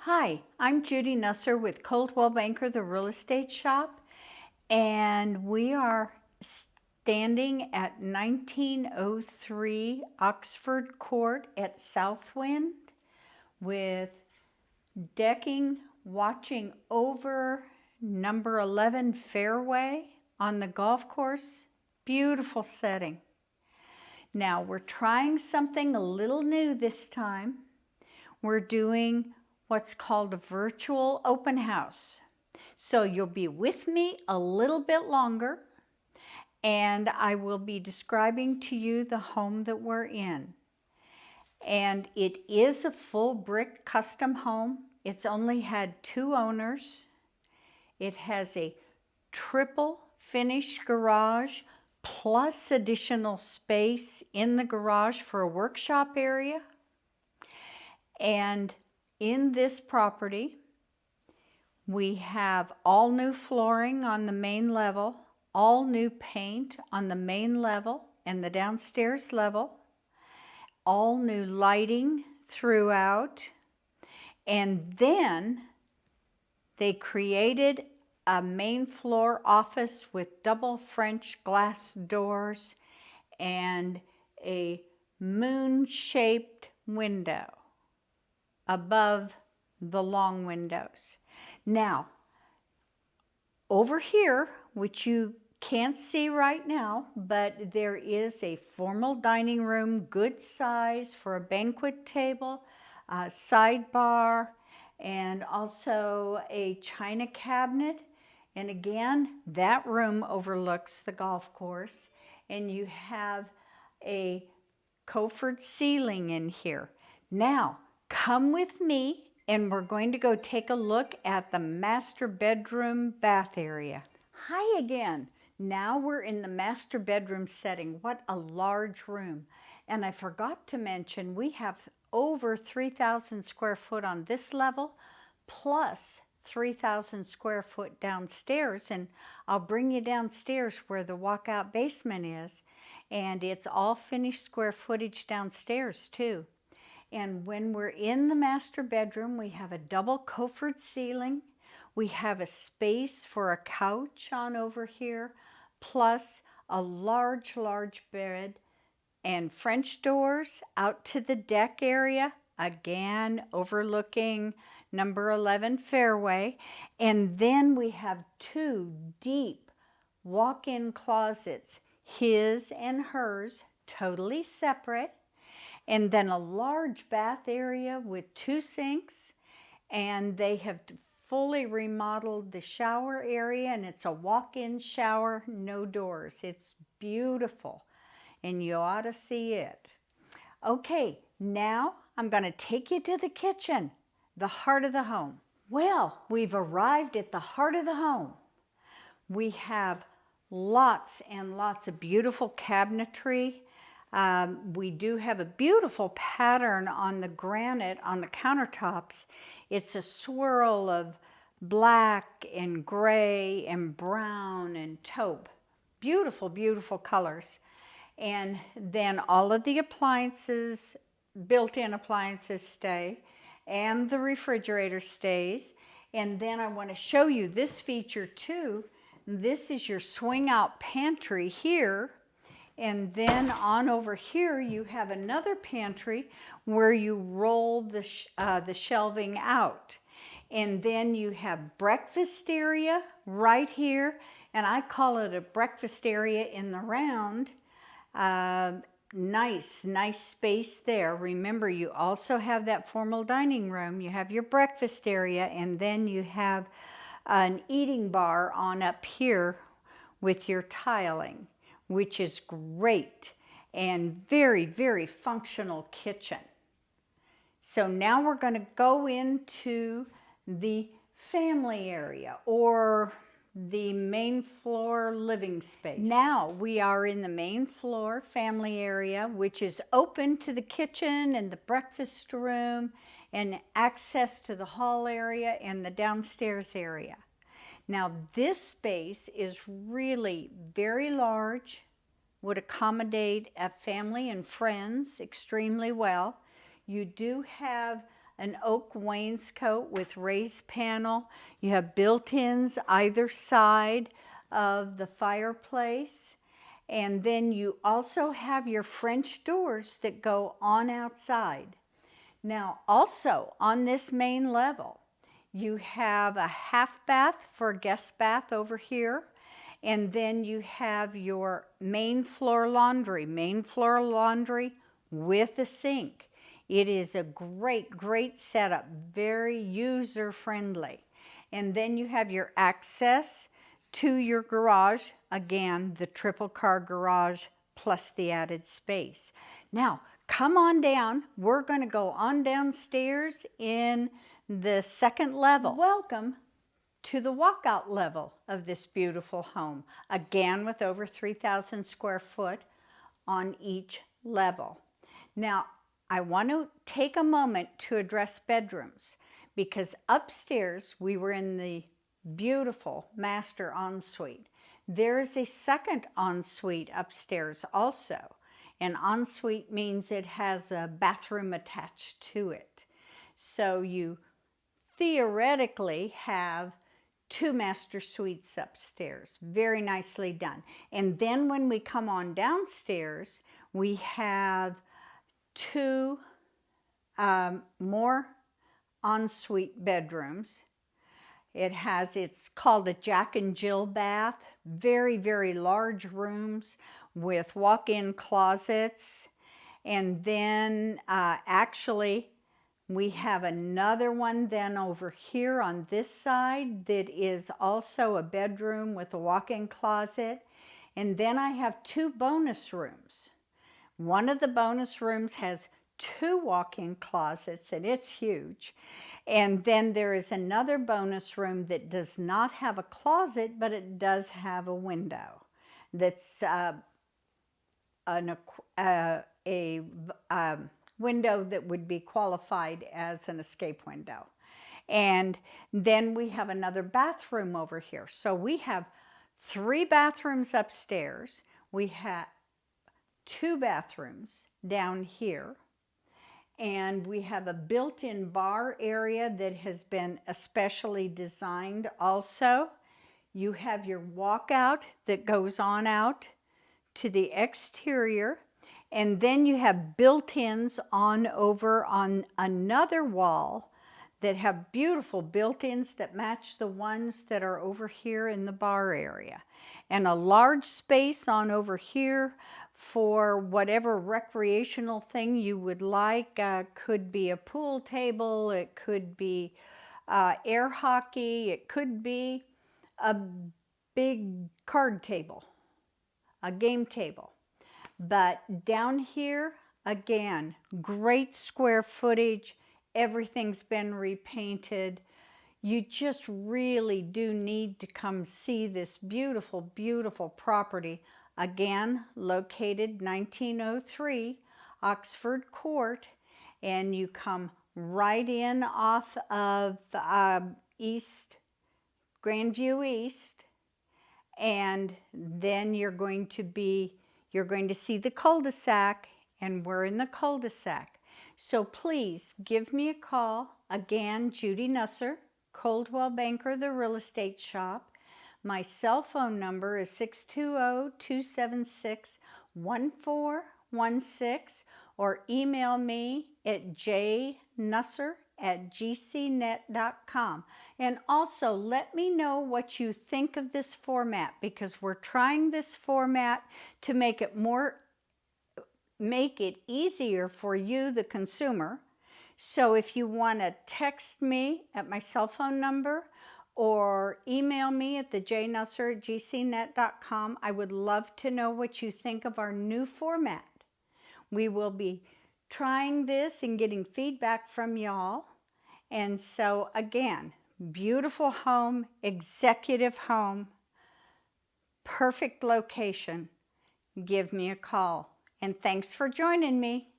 Hi, I'm Judy Nusser with Coldwell Banker, the real estate shop, and we are standing at 1903 Oxford Court at Southwind with decking watching over number 11 fairway on the golf course. Beautiful setting. Now we're trying something a little new this time. We're doing what's called a virtual open house. So you'll be with me a little bit longer, and I will be describing to you the home that we're in. And it is a full brick custom home. It's only had 2 owners. It has a triple finished garage plus additional space in the garage for a workshop area. And in this property, we have all new flooring on the main level, all new paint on the main level and the downstairs level, all new lighting throughout, and then they created a main floor office with double French glass doors and a moon-shaped window above the long windows. Now, over here, which you can't see right now, but there is a formal dining room, good size for a banquet table, a sidebar, and also a china cabinet. And again, that room overlooks the golf course, and you have a coffered ceiling in here. Now, come with me and we're going to go take a look at the master bedroom bath area. Hi again. Now we're in the master bedroom setting. What a large room. And I forgot to mention we have over 3,000 square foot on this level, plus 3,000 square foot downstairs. And I'll bring you downstairs where the walkout basement is. And it's all finished square footage downstairs too. And when we're in the master bedroom, we have a double coffered ceiling. We have a space for a couch on over here, plus a large bed and French doors out to the deck area, again overlooking number 11 fairway. And then we have 2 deep walk-in closets, his and hers, totally separate. And then a large bath area with 2 sinks, and they have fully remodeled the shower area, and it's a walk-in shower, no doors. It's beautiful, and you ought to see it. Okay, now I'm going to take you to the kitchen, the heart of the home. Well, we've arrived at the heart of the home. We have lots and lots of beautiful cabinetry. We do have a beautiful pattern on the granite on the countertops. It's a swirl of black and gray and brown and taupe. Beautiful, beautiful colors. And then all of the appliances, built-in appliances stay, and the refrigerator stays. And then I want to show you this feature too. This is your swing out pantry here. And then on over here, you have another pantry where you roll the shelving out. And then you have breakfast area right here. And I call it a breakfast area in the round. Nice space there. Remember, you also have that formal dining room. You have your breakfast area, and then you have an eating bar on up here with your tiling, which is great, and very, very functional kitchen. So now we're going to go into the family area, or the main floor living space. Now we are in the main floor family area, which is open to the kitchen and the breakfast room and access to the hall area and the downstairs area. Now this space is really very large, would accommodate a family and friends extremely well. You do have an oak wainscot with raised panel. You have built-ins either side of the fireplace. And then you also have your French doors that go on outside. Now, also on this main level, you have a half bath for a guest bath over here. And then you have your main floor laundry with a sink. It is a great, great setup, very user-friendly. And then you have your access to your garage, again, the triple car garage plus the added space. Now, come on down. We're going to go on downstairs in the second level. Welcome to the walkout level of this beautiful home, again with over 3,000 square foot on each level. Now, I want to take a moment to address bedrooms, because upstairs we were in the beautiful master ensuite. There is a second ensuite upstairs also. An ensuite means it has a bathroom attached to it. So you theoretically have 2 master suites upstairs. Very nicely done. And then when we come on downstairs, we have 2 more ensuite bedrooms. It's called a Jack and Jill bath. Very, very large rooms with walk-in closets. And then actually we have another one then over here on this side that is also a bedroom with a walk-in closet. And then I have 2 bonus rooms. One of the bonus rooms has 2 walk-in closets, and it's huge. And then there is another bonus room that does not have a closet, but it does have a window that's a window that would be qualified as an escape window. And then we have another bathroom over here. So we have 3 bathrooms upstairs. We have 2 bathrooms down here. And we have a built-in bar area that has been especially designed also. You have your walkout that goes on out to the exterior. And then you have built-ins on over on another wall that have beautiful built-ins that match the ones that are over here in the bar area. And a large space on over here for whatever recreational thing you would like. Could be a pool table, it could be air hockey, it could be a big card table, a game table. But down here, again, great square footage. Everything's been repainted. You just really do need to come see this beautiful, beautiful property. Again, located 1903 Oxford Court, and you come right in off of Grandview East, and then you're going to see the cul-de-sac, and we're in the cul-de-sac. So please give me a call. Again, Judy Nusser, Coldwell Banker, the real estate shop. My cell phone number is 620-276-1416, or email me at jnusser@gcnet.com. And also let me know what you think of this format, because we're trying this format to make it easier for you, the consumer. So if you want to text me at my cell phone number or email me at jnusser@gcnet.com, I would love to know what you think of our new format. We will be trying this and getting feedback from y'all. And so again, beautiful home, executive home, perfect location. Give me a call. And thanks for joining me.